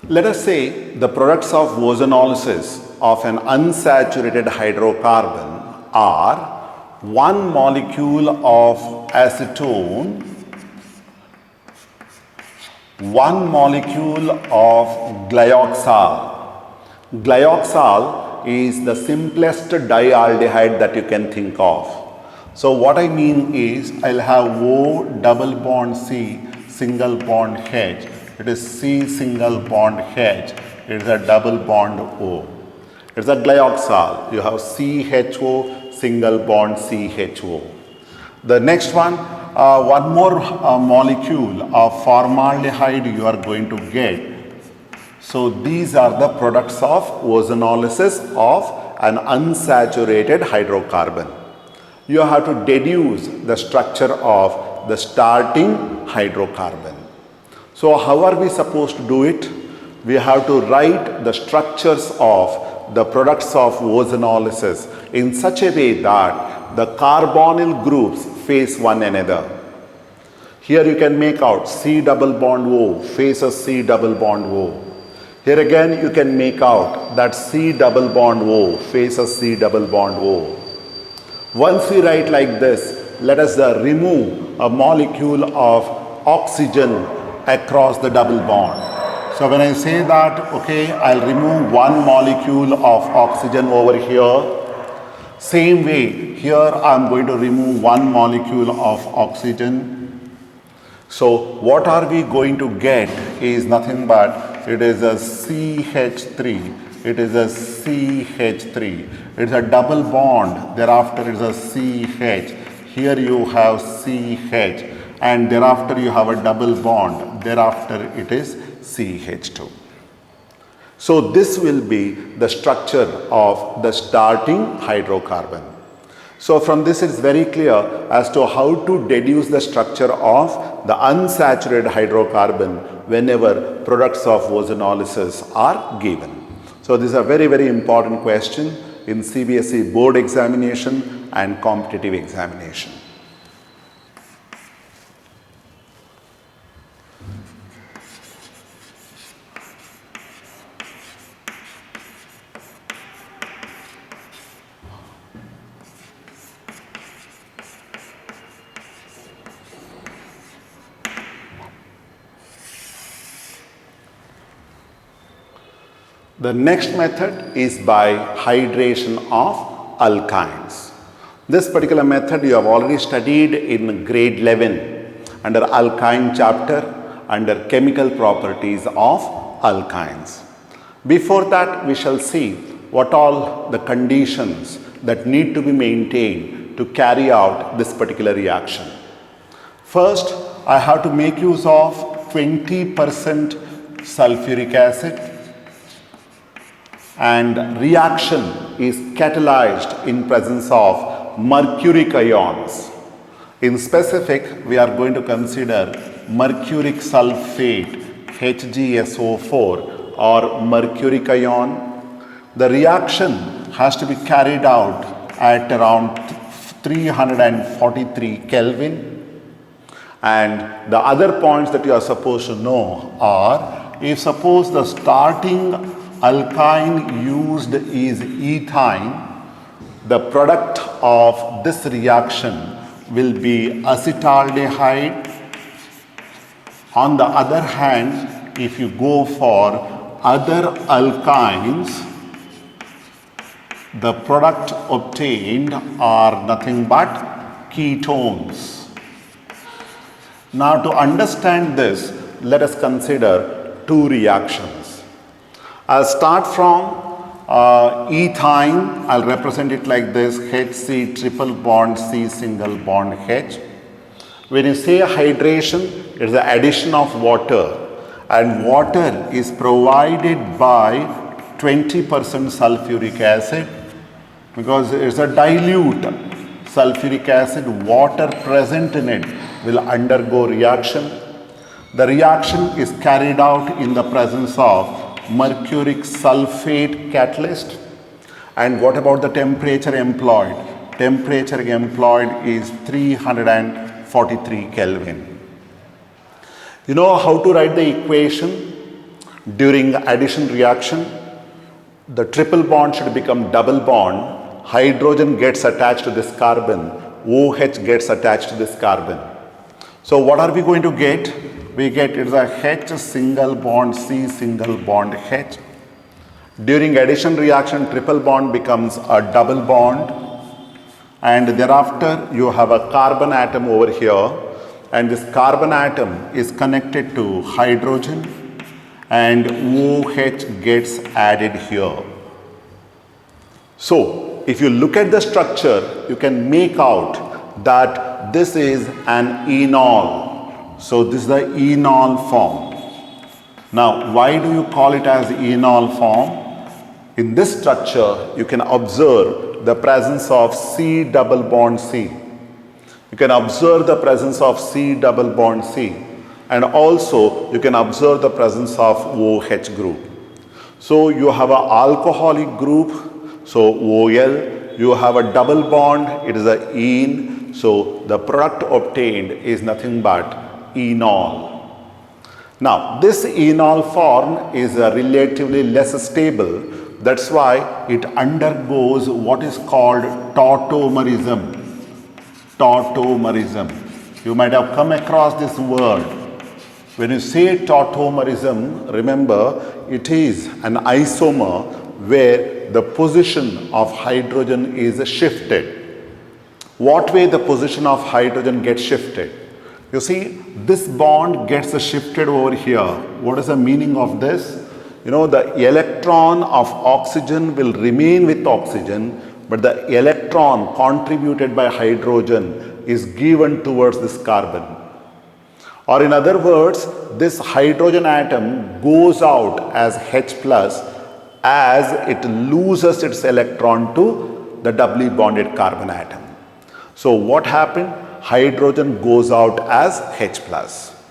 Let us say the products of ozonolysis of an unsaturated hydrocarbon are one molecule of acetone, one molecule of glyoxal. Glyoxal is the simplest dialdehyde that you can think of. So what I mean is I'll have O double bond C single bond H. It is C single bond H. It is a double bond O. It's a glyoxal. You have CHO single bond CHO. The next one, one more molecule of formaldehyde you are going to get. So these are the products of ozonolysis of an unsaturated hydrocarbon. You have to deduce the structure of the starting hydrocarbon. So how are we supposed to do it? We have to write the structures of the products of ozonolysis in such a way that the carbonyl groups face one another. Here you can make out C double bond O faces C double bond O. Here again you can make out that C double bond O faces C double bond O. Once we write like this, let us remove a molecule of oxygen across the double bond. So when I say that, okay, I'll remove one molecule of oxygen over here. Same way, here I'm going to remove one molecule of oxygen. So what are we going to get is nothing but it is a CH3. It is a CH3. It's a double bond. Thereafter it's a CH. Here you have CH. And thereafter you have a double bond. Thereafter it is CH2. So this will be the structure of the starting hydrocarbon. So from this it is very clear as to how to deduce the structure of the unsaturated hydrocarbon whenever products of ozonolysis are given. So this is a very, very important question in CBSE board examination and competitive examination. The next method is by hydration of alkynes. This particular method you have already studied in grade 11 under alkyne chapter under chemical properties of alkynes. Before that, we shall see what all the conditions that need to be maintained to carry out this particular reaction. First, I have to make use of 20% sulfuric acid, and reaction is catalyzed in presence of mercuric ions. In specific, we are going to consider mercuric sulfate HgSO4 or mercuric ion. The reaction has to be carried out at around 343 Kelvin. And the other points that you are supposed to know are, if suppose the starting alkyne used is ethyne, the product of this reaction will be acetaldehyde. On the other hand, if you go for other alkynes, the product obtained are nothing but ketones. Now to understand this, let us consider two reactions. I'll start from ethyne. I'll represent it like this: HC triple bond C single bond H. When you say hydration, it's the addition of water, and water is provided by 20% sulfuric acid because it's a dilute sulfuric acid. Water present in it will undergo reaction. The reaction is carried out in the presence of mercuric sulfate catalyst. And what about the temperature employed? Temperature employed is 343 Kelvin. You know how to write the equation? During addition reaction, the triple bond should become double bond. Hydrogen gets attached to this carbon. OH gets attached to this carbon. So what are we going to get? We get it is a H single bond C single bond H. During addition reaction, triple bond becomes a double bond, and thereafter you have a carbon atom over here, and this carbon atom is connected to hydrogen, and OH gets added here. So if you look at the structure, you can make out that this is an enol. So this is the enol form. Now why do you call it as enol form? In this structure, you can observe the presence of C double bond C. You can observe the presence of C double bond C, and also you can observe the presence of OH group. So you have an alcoholic group, so OL, you have a double bond, it is a ene, so the product obtained is nothing but enol. Now this enol form is relatively less stable. That's why it undergoes what is called tautomerism. Tautomerism. You might have come across this word. When you say tautomerism, remember it is an isomer where the position of hydrogen is shifted. What way the position of hydrogen gets shifted? You see, this bond gets shifted over here. What is the meaning of this? You know, the electron of oxygen will remain with oxygen, but the electron contributed by hydrogen is given towards this carbon. Or in other words, this hydrogen atom goes out as H plus as it loses its electron to the doubly bonded carbon atom. So what happened? Hydrogen goes out as H plus.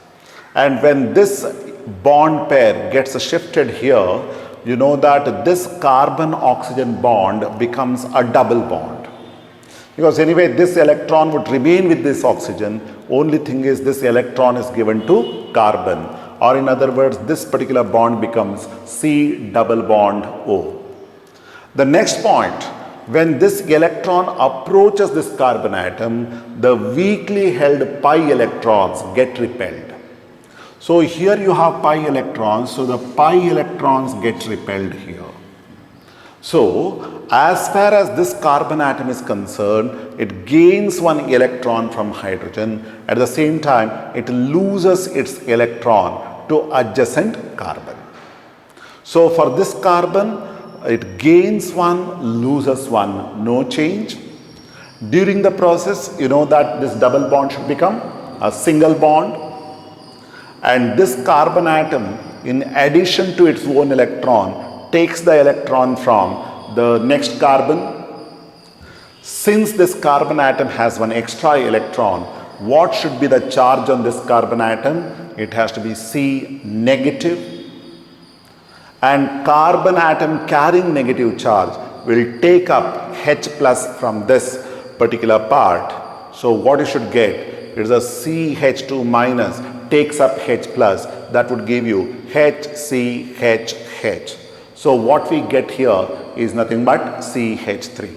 And when this bond pair gets shifted here, you know that this carbon-oxygen bond becomes a double bond. Because anyway, this electron would remain with this oxygen. Only thing is this electron is given to carbon. Or in other words, this particular bond becomes C double bond O. The next point, when this electron approaches this carbon atom, the weakly held pi electrons get repelled. So here you have pi electrons, so the pi electrons get repelled here. So as far as this carbon atom is concerned, it gains one electron from hydrogen. At the same time, it loses its electron to adjacent carbon. So for this carbon, it gains one, loses one, no change. During the process, you know that this double bond should become a single bond. And this carbon atom, in addition to its own electron, takes the electron from the next carbon. Since this carbon atom has one extra electron, what should be the charge on this carbon atom? It has to be C negative. And carbon atom carrying negative charge will take up H plus from this particular part. So what you should get? It is a CH2 minus takes up H plus, that would give you HCHH. So what we get here is nothing but CH3.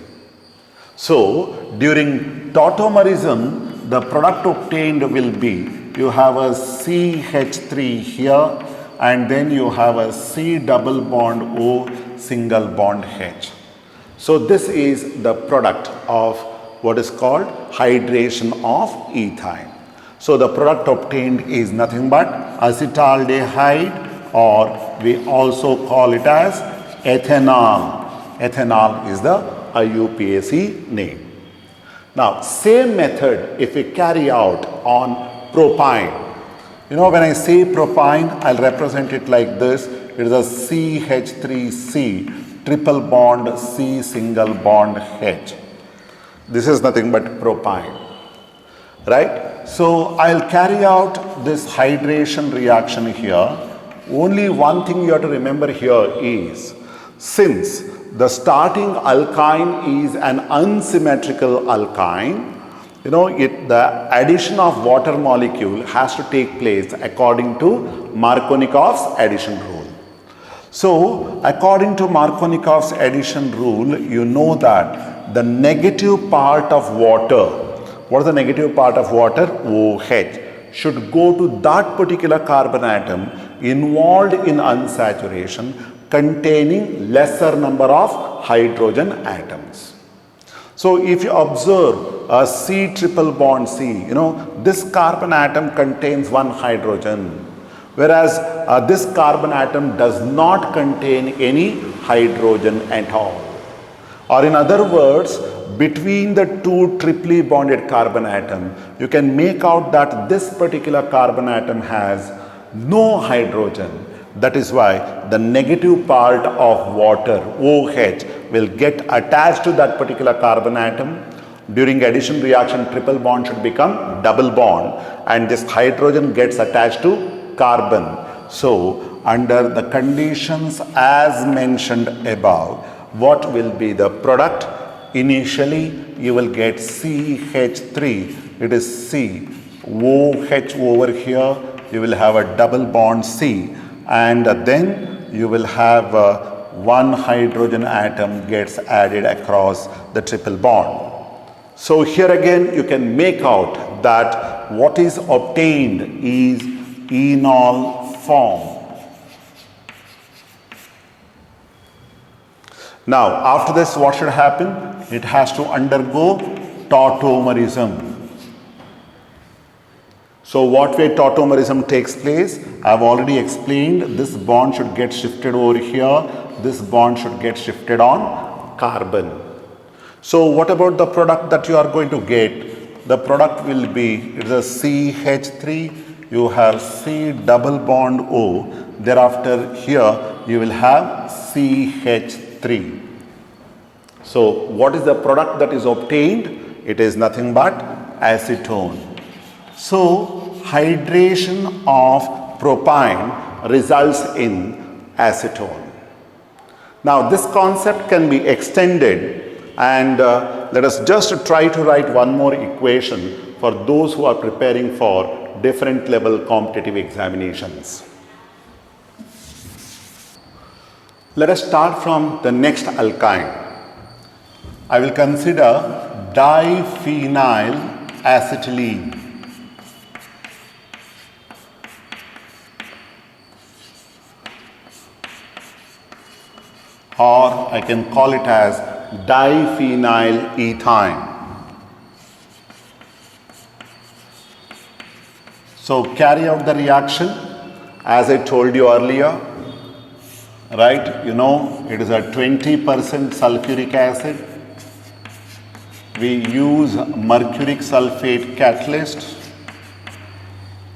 So during tautomerism, the product obtained will be, you have a CH3 here, and then you have a C double bond O single bond H. So this is the product of what is called hydration of ethyne. So the product obtained is nothing but acetaldehyde, or we also call it as ethanol. Ethanol is the IUPAC name. Now same method if we carry out on propyne. You know, when I say propyne, I'll represent it like this. It is a CH3C triple bond C single bond H. This is nothing but propyne, right? So I'll carry out this hydration reaction here. Only one thing you have to remember here is, since the starting alkyne is an unsymmetrical alkyne, you know, the addition of water molecule has to take place according to Markovnikov's addition rule. So, according to Markovnikov's addition rule, you know that the negative part of water, what is the negative part of water? OH, should go to that particular carbon atom involved in unsaturation containing lesser number of hydrogen atoms. So if you observe a C triple bond C, this carbon atom contains one hydrogen, whereas this carbon atom does not contain any hydrogen at all. Or in other words, between the two triply bonded carbon atom, you can make out that this particular carbon atom has no hydrogen. That is why the negative part of water, OH, will get attached to that particular carbon atom. During addition reaction, triple bond should become double bond, and this hydrogen gets attached to carbon. So, under the conditions as mentioned above, what will be the product? Initially, you will get CH3, it is C, OH over here, you will have a double bond C, and then you will have one hydrogen atom gets added across the triple bond. So here again you can make out that what is obtained is enol form. Now after this what should happen? It has to undergo tautomerism. So what way tautomerism takes place? I have already explained. This bond should get shifted over here. This bond should get shifted on carbon. So what about the product that you are going to get? The product will be, it is a CH3, you have C double bond O. Thereafter here you will have CH3. So what is the product that is obtained? It is nothing but acetone. So hydration of propyne results in acetone. Now this concept can be extended, and let us just try to write one more equation for those who are preparing for different level competitive examinations. Let us start from the next alkyne. I will consider diphenyl acetylene. Or I can call it as diphenyl ethyne. So carry out the reaction as I told you earlier, right? You know, it is a 20% sulfuric acid. We use mercuric sulfate catalyst,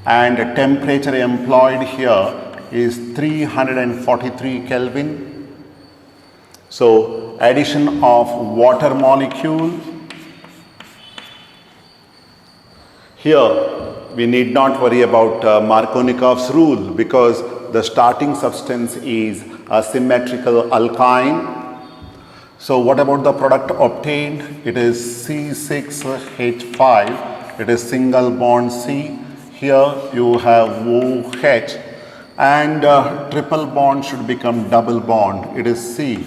and the temperature employed here is 343 Kelvin. So addition of water molecule. Here we need not worry about Markovnikov's rule because the starting substance is a symmetrical alkyne. So what about the product obtained? It is C6H5. It is single bond C. Here you have OH, and triple bond should become double bond. It is C.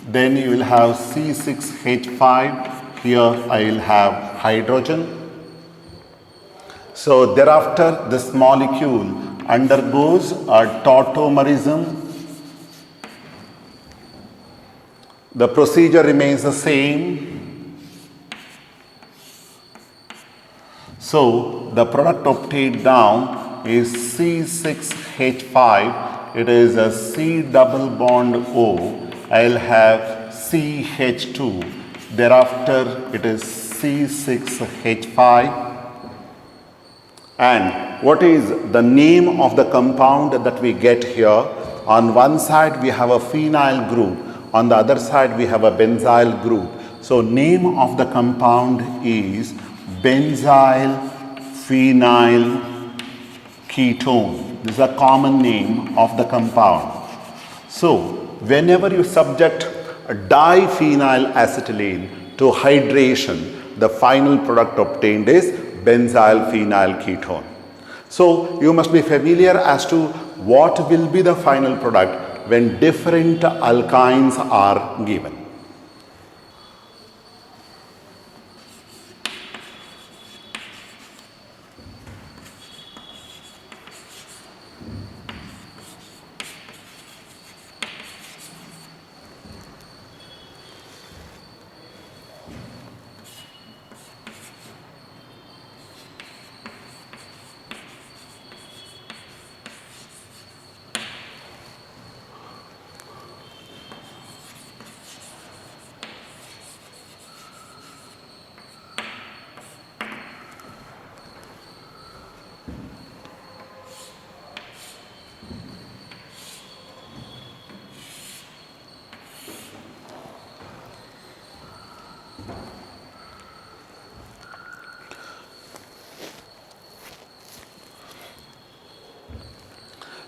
Then you will have C6H5. Here I will have hydrogen. So thereafter this molecule undergoes a tautomerism. The procedure remains the same. So the product obtained now is C6H5. It is a C double bond O. I'll have CH2. Thereafter it is C6H5. And what is the name of the compound that we get here? On one side we have a phenyl group. On the other side we have a benzyl group. So name of the compound is benzyl phenyl ketone. This is a common name of the compound. So whenever you subject a diphenyl acetylene to hydration, the final product obtained is benzyl phenyl ketone. So you must be familiar as to what will be the final product when different alkynes are given.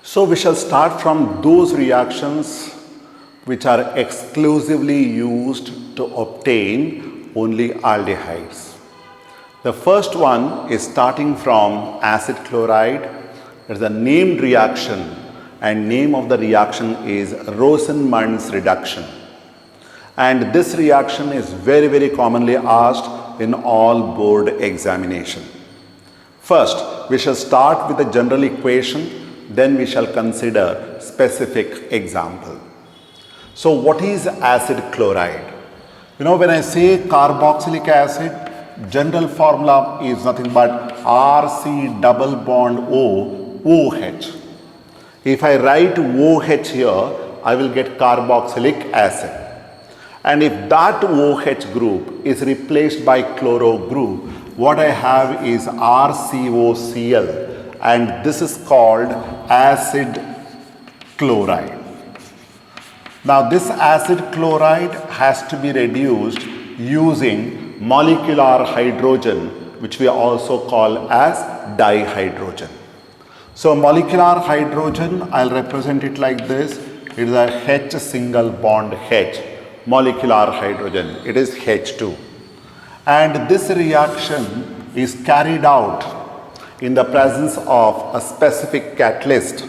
So we shall start from those reactions which are exclusively used to obtain only aldehydes. The first one is starting from acid chloride. It is a named reaction, and name of the reaction is Rosenmund's reduction. And this reaction is very commonly asked in all board examination. First, we shall start with the general equation. Then we shall consider specific example. So what is acid chloride? When I say carboxylic acid, general formula is nothing but RC double bond O, OH. If I write OH here, I will get carboxylic acid. And if that OH group is replaced by chloro group, what I have is RCOCl. And this is called acid chloride. Now this acid chloride has to be reduced using molecular hydrogen, which we also call as dihydrogen. So molecular hydrogen, I'll represent it like this. It is a H single bond H, molecular hydrogen. It is H2. And this reaction is carried out in the presence of a specific catalyst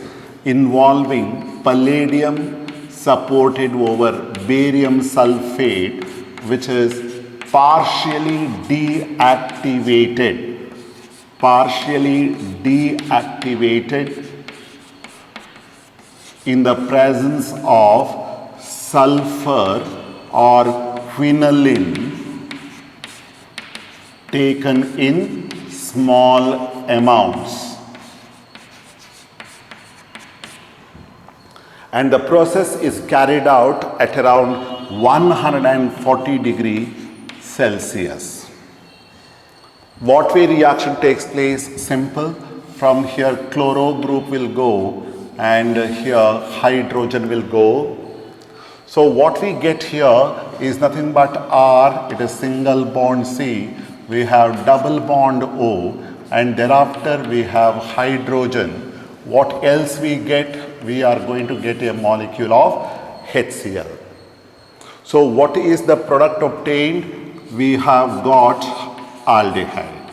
involving palladium supported over barium sulfate, which is partially deactivated in the presence of sulfur or quinoline taken in small amounts. And the process is carried out at around 140 degrees Celsius. What way reaction takes place? Simple. From here chloro group will go and here hydrogen will go. So what we get here is nothing but R, it is single bond C, we have double bond O, and thereafter we have hydrogen. What else we get? We are going to get a molecule of HCl. So what is the product obtained? We have got aldehyde.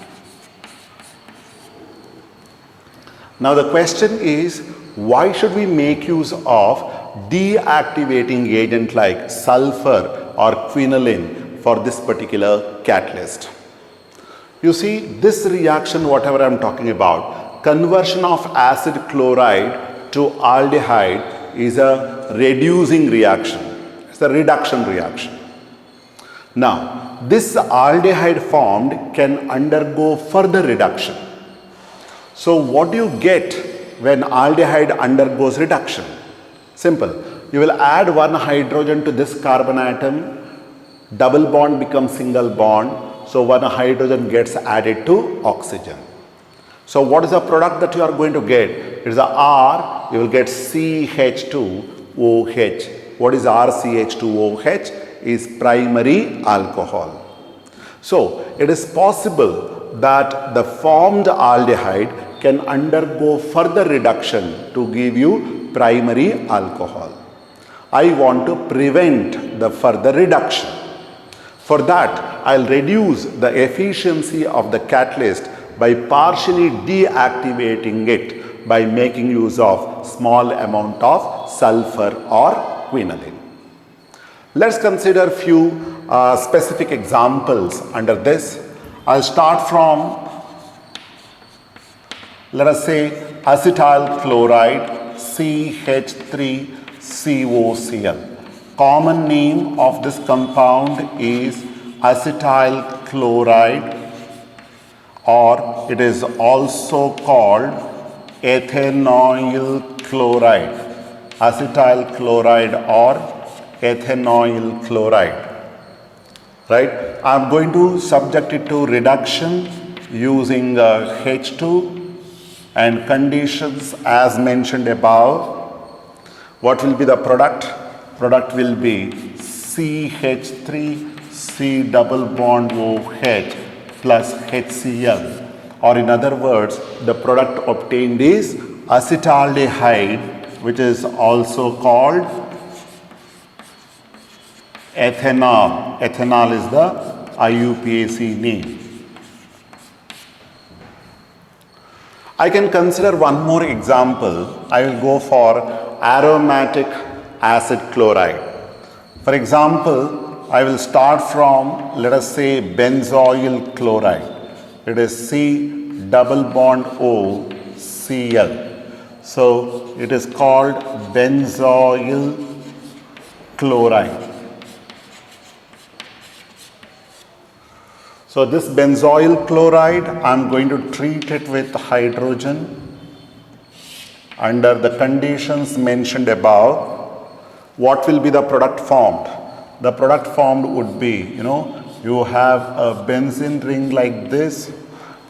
Now the question is, why should we make use of deactivating agent like sulfur or quinoline for this particular catalyst? You see, this reaction, whatever I am talking about, conversion of acid chloride to aldehyde is a reducing reaction. It's a reduction reaction. Now, this aldehyde formed can undergo further reduction. So, what do you get when aldehyde undergoes reduction? Simple. You will add one hydrogen to this carbon atom, double bond becomes single bond. So, one hydrogen gets added to oxygen. So, what is the product that you are going to get? It is a R, you will get CH2OH. What is RCH2OH? Is primary alcohol. So, it is possible that the formed aldehyde can undergo further reduction to give you primary alcohol. I want to prevent the further reduction. For that, I'll reduce the efficiency of the catalyst by partially deactivating it by making use of small amount of sulfur or quinoline. Let's consider few specific examples under this. I'll start from, let us say, acetyl chloride CH3COCl. Common name of this compound is acetyl chloride, or it is also called ethanoyl chloride. Acetyl chloride or ethanoyl chloride. Right? I'm going to subject it to reduction using H2 and conditions as mentioned above. What will be the product? Product will be CH3C double bond OH plus HCl, or in other words, the product obtained is acetaldehyde, which is also called ethanol. Ethanol is the IUPAC name. I can consider one more example. I will go for aromatic acid chloride. For example, I will start from, let us say, benzoyl chloride. It is C double bond O Cl. So it is called benzoyl chloride. So this benzoyl chloride, I am going to treat it with hydrogen under the conditions mentioned above. What will be the product formed? The product formed would be, you have a benzene ring like this.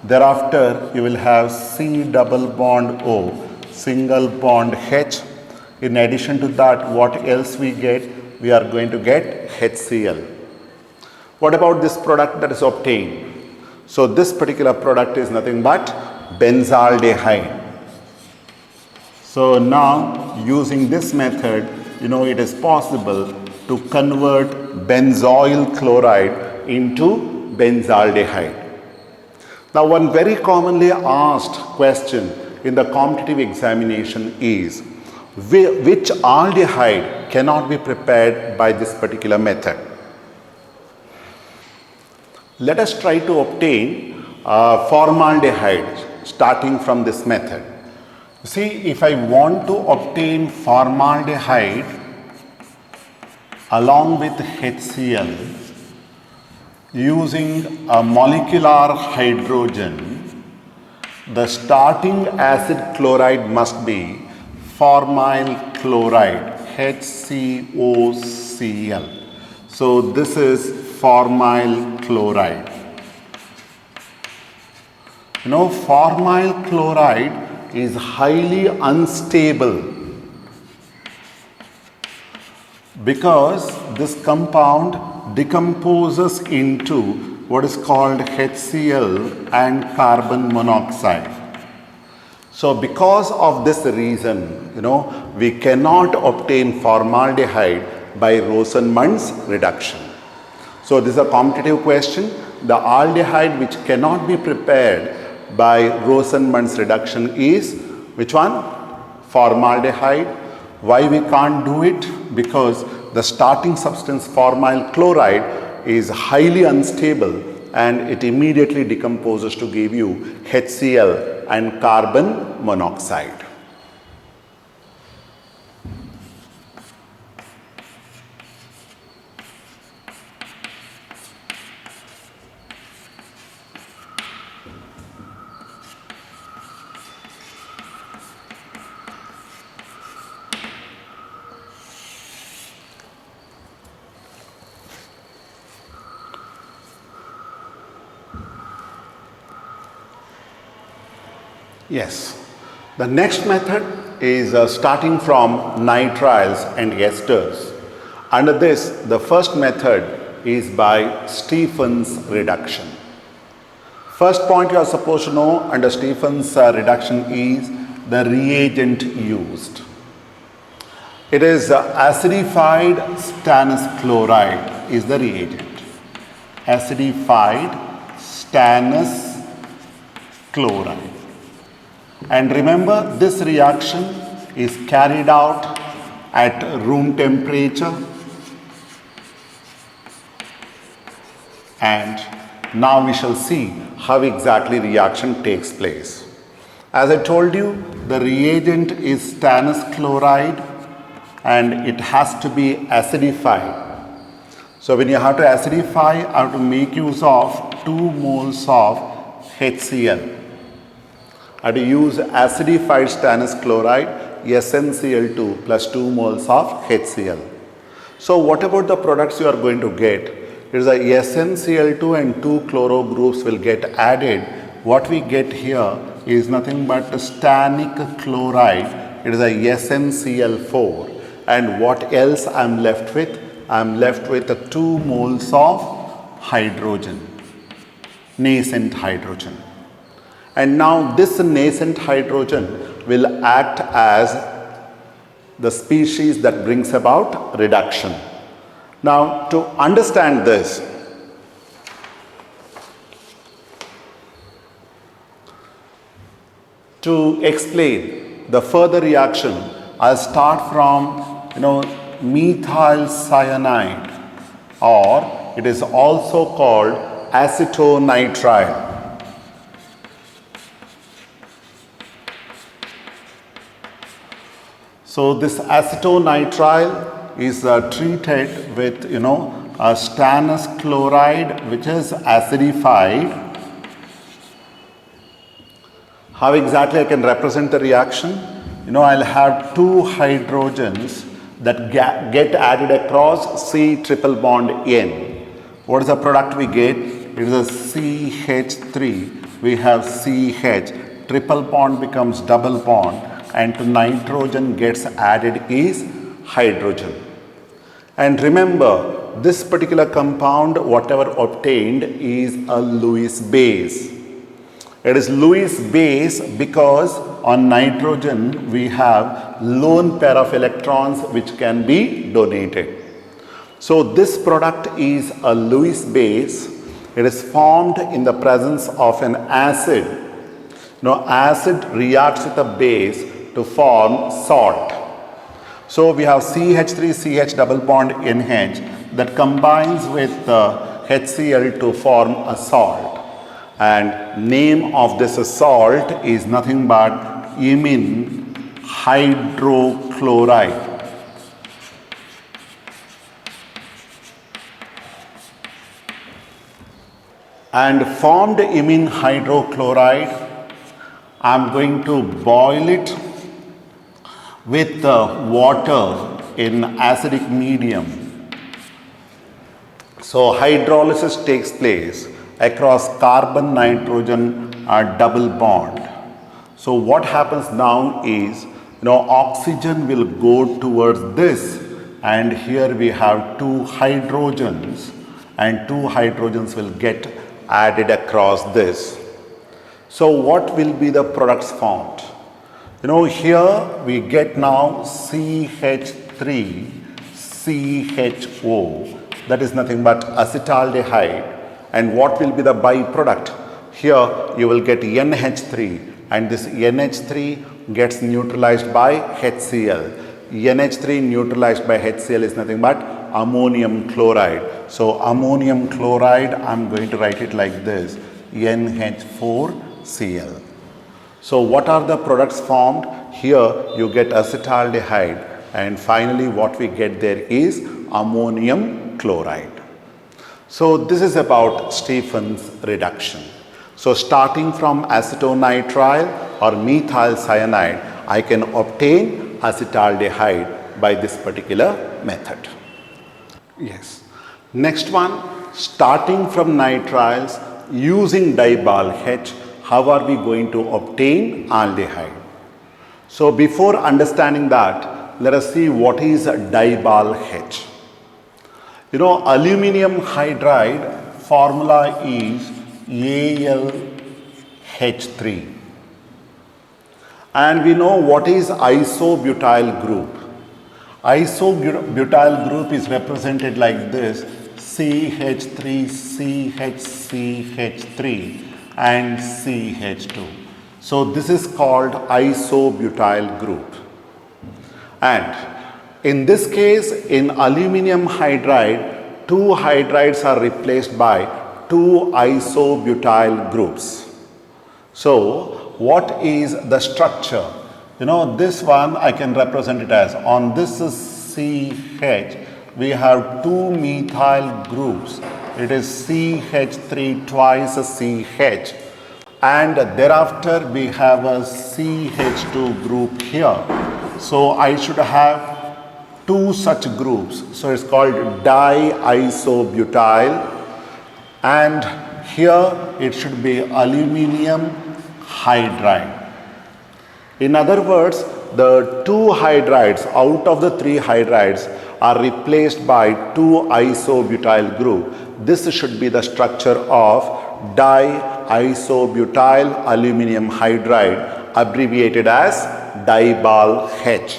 Thereafter, you will have C double bond O, single bond H. In addition to that, what else we get? We are going to get HCl. What about this product that is obtained? So this particular product is nothing but benzaldehyde. So now using this method, it is possible to convert benzoyl chloride into benzaldehyde. Now one very commonly asked question in the competitive examination is, which aldehyde cannot be prepared by this particular method? Let us try to obtain formaldehyde starting from this method. See, if I want to obtain formaldehyde along with HCl using a molecular hydrogen, the starting acid chloride must be formyl chloride, HCOCl. So this is formyl chloride. Formyl chloride is highly unstable because this compound decomposes into what is called HCl and carbon monoxide. So because of this reason, we cannot obtain formaldehyde by Rosenmund's reduction. So this is a competitive question. The aldehyde which cannot be prepared by Rosenmund's reduction is which one? Formaldehyde. Why we can't do it? Because the starting substance formyl chloride is highly unstable and it immediately decomposes to give you HCl and carbon monoxide. Yes. The next method is starting from nitriles and esters. Under this, the first method is by Stephen's reduction. First point you are supposed to know under Stephen's reduction is the reagent used. It is acidified stannous chloride is the reagent. Acidified stannous chloride. And remember, this reaction is carried out at room temperature. And now we shall see how exactly reaction takes place. As I told you, the reagent is stannous chloride and it has to be acidified. So when you have to acidify, I have to make use of 2 moles of HCl. I have to use acidified stannous chloride, SnCl2 plus 2 moles of HCl. So what about the products you are going to get? It is a SnCl2 and 2 chloro groups will get added. What we get here is nothing but stannic chloride. It is a SnCl4. And what else I am left with? I am left with 2 moles of hydrogen, nascent hydrogen. And now this nascent hydrogen will act as the species that brings about reduction. Now to understand this, to explain the further reaction, I'll start from methyl cyanide, or it is also called acetonitrile. So this acetonitrile is treated with a stannous chloride which is acidified. How exactly I can represent the reaction? I'll have 2 hydrogens that get added across C triple bond N. What is the product we get? It is a CH3. We have CH. Triple bond becomes double bond, and to nitrogen gets added is hydrogen. And remember, this particular compound, whatever obtained, is a Lewis base. It is Lewis base because on nitrogen we have lone pair of electrons which can be donated. So this product is a Lewis base. It is formed in the presence of an acid. Acid reacts with a base to form salt. So we have CH3CH double bond NH that combines with HCl to form a salt. And name of this salt is nothing but imine hydrochloride. And formed imine hydrochloride, I am going to boil it with water in acidic medium. So hydrolysis takes place across carbon nitrogen double bond. So what happens now is oxygen will go towards this, and here we have 2 hydrogens, and 2 hydrogens will get added across this. So what will be the products formed? Here we get now CH3 CHO, that is nothing but acetaldehyde. And what will be the byproduct? Here you will get NH3, and this NH3 gets neutralized by HCl. NH3 neutralized by HCl is nothing but ammonium chloride. So ammonium chloride, I am going to write it like this, NH4Cl. So what are the products formed? Here you get acetaldehyde, and finally what we get there is ammonium chloride. So this is about Stephen's reduction. So starting from acetonitrile or methyl cyanide, I can obtain acetaldehyde by this particular method. Yes. Next one, starting from nitriles using dibal H, how are we going to obtain aldehyde? So before understanding that, let us see what is dibal H. Aluminium hydride formula is AlH3. And we know what is isobutyl group. Isobutyl group is represented like this, CH3, CHCH3 and CH2. So this is called isobutyl group. And in this case, in aluminum hydride, two hydrides are replaced by two isobutyl groups. So what is the structure? You know, this one I can represent it as, on this is CH, we have two methyl groups. It is CH3 twice CH, and thereafter we have a CH2 group here. So I should have two such groups. So it's called diisobutyl, and here it should be aluminium hydride. In other words, the two hydrides out of the three hydrides are replaced by two isobutyl group. This should be the structure of diisobutyl aluminum hydride, abbreviated as DiBAL-H.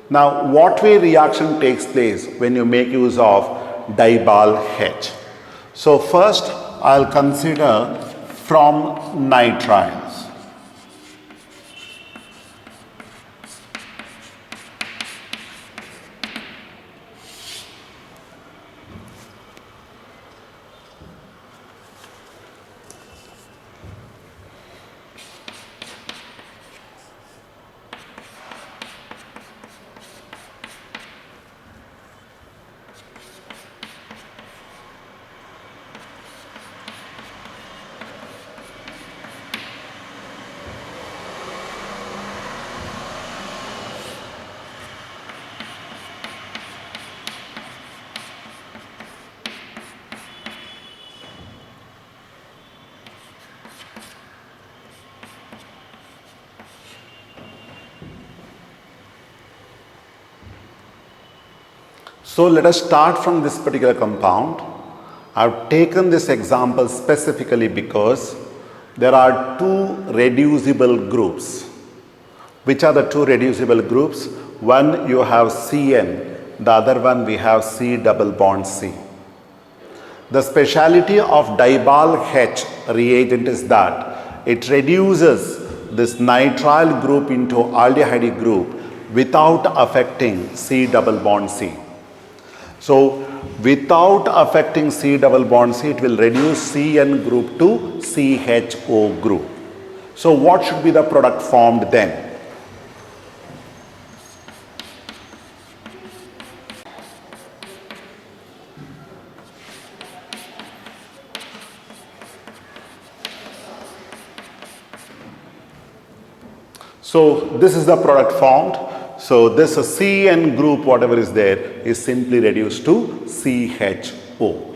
Now, what way reaction takes place when you make use of DiBAL-H? So first I'll consider from nitriles. So let us start from this particular compound. I've taken this example specifically because there are two reducible groups. Which are the two reducible groups? One you have CN, the other one we have C double bond C. The speciality of DiBAL-H reagent is that it reduces this nitrile group into aldehyde group without affecting C double bond C. So without affecting C double bond C, it will reduce CN group to CHO group. So what should be the product formed then? So this is the product formed. So this CN group, whatever is there, is simply reduced to CHO.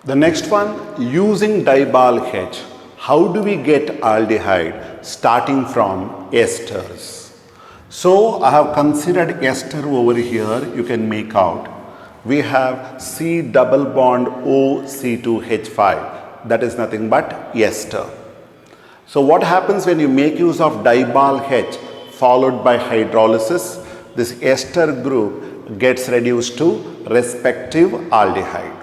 The next one, using DiBAL-H, how do we get aldehyde starting from esters? So I have considered ester over here, you can make out. We have C double bond O C2H5, that is nothing but ester. So what happens when you make use of DiBAL-H followed by hydrolysis? This ester group gets reduced to respective aldehyde.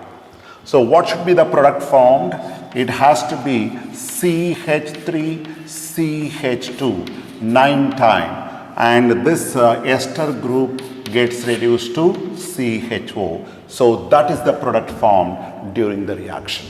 So what should be the product formed? It has to be CH3CH2 9 times, and this ester group gets reduced to CHO. So that is the product formed during the reaction.